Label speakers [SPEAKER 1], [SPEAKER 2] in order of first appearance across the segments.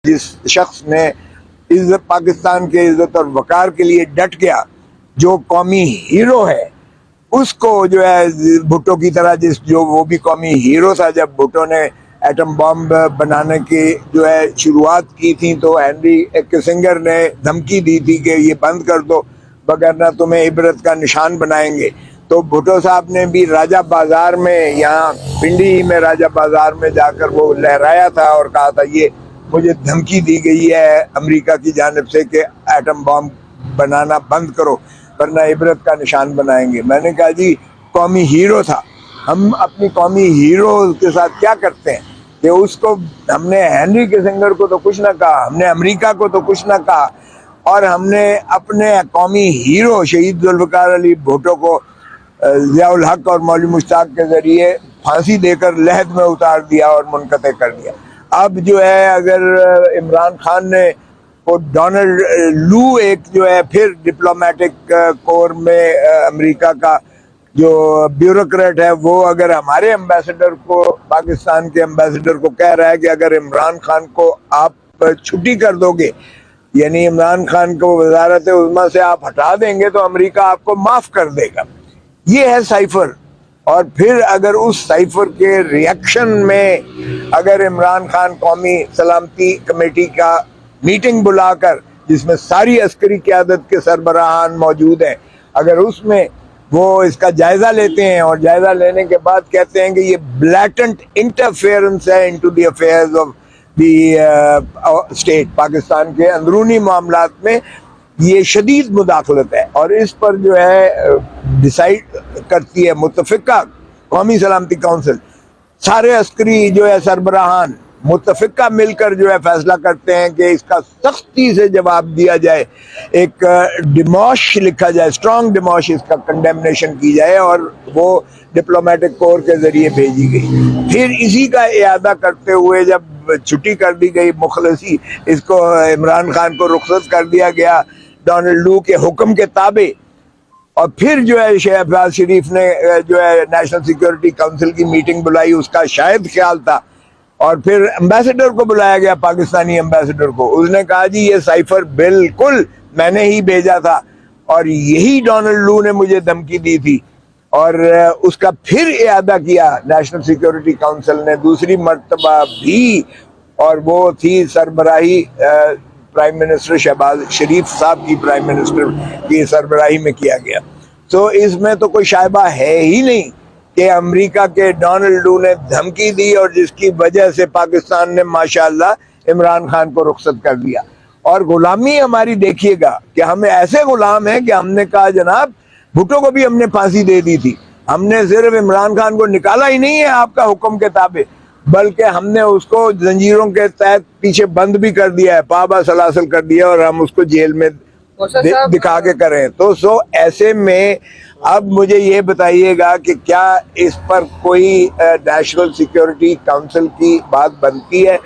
[SPEAKER 1] جس شخص نے عزت پاکستان کے عزت اور وقار کے لیے ڈٹ گیا، جو قومی ہیرو ہے، اس کو جو ہے بھٹو کی طرح جو وہ بھی قومی ہیرو تھا، جب بھٹو نے ایٹم بم بنانے کی جو ہے شروعات کی تھی تو ہینری کسنگر نے دھمکی دی تھی کہ یہ بند کر دو وگرنہ تمہیں عبرت کا نشان بنائیں گے۔ تو بھٹو صاحب نے بھی راجہ بازار میں، یہاں پنڈی میں راجہ بازار میں جا کر وہ لہرایا تھا اور کہا تھا یہ مجھے دھمکی دی گئی ہے امریکہ کی جانب سے کہ ایٹم بم بنانا بند کرو ورنہ عبرت کا نشان بنائیں گے۔ میں نے کہا جی قومی ہیرو تھا، ہم اپنی قومی ہیرو کے ساتھ کیا کرتے ہیں کہ اس کو ہم نے ہینری کسنگر کو تو کچھ نہ کہا، ہم نے امریکہ کو تو کچھ نہ کہا، اور ہم نے اپنے قومی ہیرو شہید ذوالفقار علی بھٹو کو ضیاء الحق اور مولوی مشتاق کے ذریعے پھانسی دے کر لحد میں اتار دیا اور منقطع کر دیا۔ اب جو ہے اگر عمران خان نے وہ ڈونلڈ لو ایک جو ہے پھر ڈپلومیٹک کور میں امریکہ کا جو بیوروکریٹ ہے، وہ اگر ہمارے امبیسڈر کو، پاکستان کے امبیسڈر کو کہہ رہا ہے کہ اگر عمران خان کو آپ چھٹی کر دو گے، یعنی عمران خان کو وزارت عظمیٰ سے آپ ہٹا دیں گے تو امریکہ آپ کو معاف کر دے گا۔ یہ ہے سائفر۔ اور پھر اگر اس سائفر کے ریئیکشن میں اگر عمران خان قومی سلامتی کمیٹی کا میٹنگ بلا کر، جس میں ساری عسکری قیادت کے سربراہان موجود ہیں، اگر اس میں وہ اس کا جائزہ لیتے ہیں اور جائزہ لینے کے بعد کہتے ہیں کہ یہ بلیٹنٹ انٹرفیئرنس ہے into the affairs of the state, Pakistan کے اندرونی معاملات میں یہ شدید مداخلت ہے، اور اس پر جو ہے ڈیسائیڈ کرتی ہے متفقہ قومی سلامتی کونسل، سارے عسکری جو ہے سربراہان متفقہ مل کر جو ہے فیصلہ کرتے ہیں کہ اس کا سختی سے جواب دیا جائے، ایک ڈیموش لکھا جائے، اسٹرانگ ڈیموش، اس کا کنڈیمنیشن کی جائے، اور وہ ڈپلومیٹک کور کے ذریعے بھیجی گئی۔ پھر اسی کا اعادہ کرتے ہوئے جب چھٹی کر دی گئی مخلصی، اس کو عمران خان کو رخصت کر دیا گیا ڈونلڈ لو کے حکم کے تابع، اور پھر جو ہے شہباز شریف نے جو ہے نیشنل سیکیورٹی کونسل کی میٹنگ بلائی، اس کا شاید خیال تھا، اور پھر امبیسڈر کو بلایا گیا، پاکستانی امبیسڈر کو، اس نے کہا جی یہ سائفر بالکل میں نے ہی بھیجا تھا اور یہی ڈونلڈ لو نے مجھے دھمکی دی تھی، اور اس کا پھر اعادہ کیا نیشنل سیکیورٹی کونسل نے دوسری مرتبہ بھی، اور وہ تھی سربراہی پرائم منسٹر شہباز شریف صاحب کی، پرائم منسٹر کی سربراہی میں کیا گیا۔ تو اس میں تو کوئی شائبہ ہے ہی نہیں کہ امریکہ کے ڈونلڈ لو نے دھمکی دی اور جس کی وجہ سے پاکستان نے ماشاءاللہ عمران خان کو رخصت کر دیا۔ اور غلامی ہماری دیکھیے گا کہ ہم ایسے غلام ہیں کہ ہم نے کہا جناب بھٹو کو بھی ہم نے پھانسی دے دی تھی، ہم نے صرف عمران خان کو نکالا ہی نہیں ہے آپ کا حکم کے تابع، بلکہ ہم نے اس کو زنجیروں کے تحت پیچھے بند بھی کر دیا ہے، پابا سلاسل کر دیا، اور ہم اس کو جیل میں دکھا کے کریں۔ تو سو ایسے میں اب مجھے یہ بتائیے گا کہ کیا اس پر کوئی نیشنل سیکیورٹی کونسل کی بات بنتی ہے؟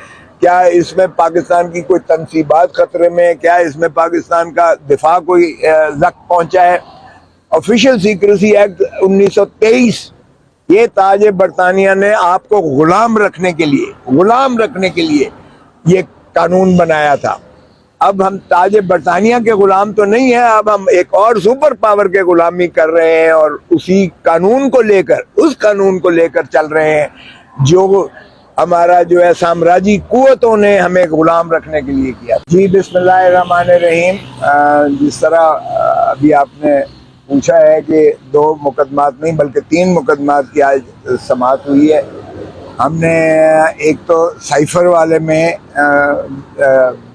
[SPEAKER 1] کیا اس میں پاکستان کی کوئی تنصیبات خطرے میں؟ کیا اس میں پاکستان کا دفاع کوئی زخم پہنچا ہے؟ آفیشیل سیکریسی ایکٹ 1923، یہ تاج برطانیہ نے آپ کو غلام رکھنے کے لیے یہ قانون بنایا تھا۔ اب ہم تاج برطانیہ کے غلام تو نہیں ہیں، اب ہم ایک اور سپر پاور کے غلامی کر رہے ہیں، اور اسی قانون کو لے کر چل رہے ہیں جو ہمارا جو ہے سامراجی قوتوں نے ہمیں غلام رکھنے کے لیے کیا۔ جی بسم اللہ الرحمن الرحیم۔ جس طرح ابھی آپ نے پوچھا ہے کہ 2 مقدمات نہیں بلکہ 3 مقدمات کی آج سماعت ہوئی ہے۔ ہم نے ایک تو سائفر والے میں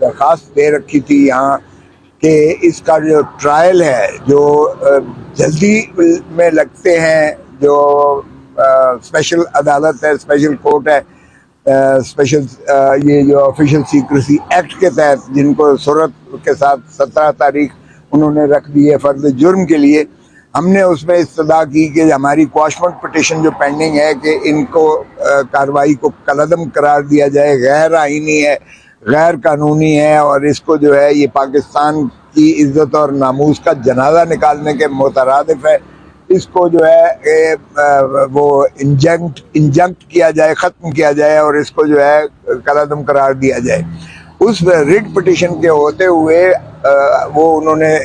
[SPEAKER 1] درخواست دے رکھی تھی یہاں کہ اس کا جو ٹرائل ہے، جو جلدی میں لگتے ہیں، جو اسپیشل عدالت ہے، اسپیشل کورٹ ہے، اسپیشل یہ جو آفیشیل سیکریسی ایکٹ کے تحت جن کو صورت کے ساتھ 17 تاریخ انہوں نے رکھ دی ہے فرض جرم کے لیے، ہم نے اس میں استدعا کی کہ ہماری کواشمنٹ پٹیشن جو پینڈنگ ہے کہ ان کو کارروائی کو کالعدم قرار دیا جائے، غیر آئینی ہے، غیر قانونی ہے، اور اس کو جو ہے یہ پاکستان کی عزت اور ناموس کا جنازہ نکالنے کے مترادف ہے، اس کو جو ہے وہ انجنکٹ کیا جائے، ختم کیا جائے، اور اس کو جو ہے کالعدم قرار دیا جائے۔ اس ریٹ پٹیشن کے ہوتے ہوئے وہ انہوں نے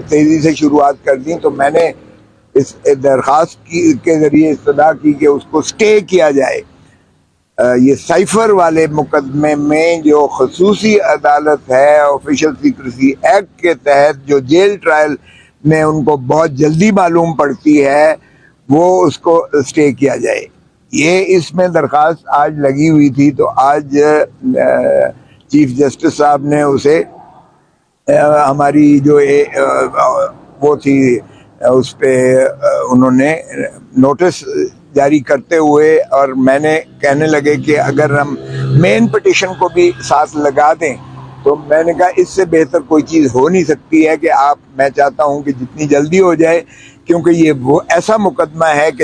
[SPEAKER 1] تیزی سے شروعات کر دی. تو میں نے اس درخواست کے ذریعے استدعا کی کہ اس کو سٹے کیا جائے. یہ سائفر والے مقدمے میں جو خصوصی عدالت ہے آفیشل سیکریسی ایکٹ کے تحت جو جیل ٹرائل میں ان کو بہت جلدی معلوم پڑتی ہے وہ اس کو سٹے کیا جائے. یہ اس میں درخواست آج لگی ہوئی تھی. تو آج چیف جسٹس صاحب نے اسے ہماری جو وہ تھی اس پہ انہوں نے نوٹس جاری کرتے ہوئے اور میں نے کہنے لگے کہ اگر ہم مین پٹیشن کو بھی ساتھ لگا دیں تو میں نے کہا اس سے بہتر کوئی چیز ہو نہیں سکتی ہے کہ میں چاہتا ہوں کہ جتنی جلدی ہو جائے کیونکہ یہ وہ ایسا مقدمہ ہے کہ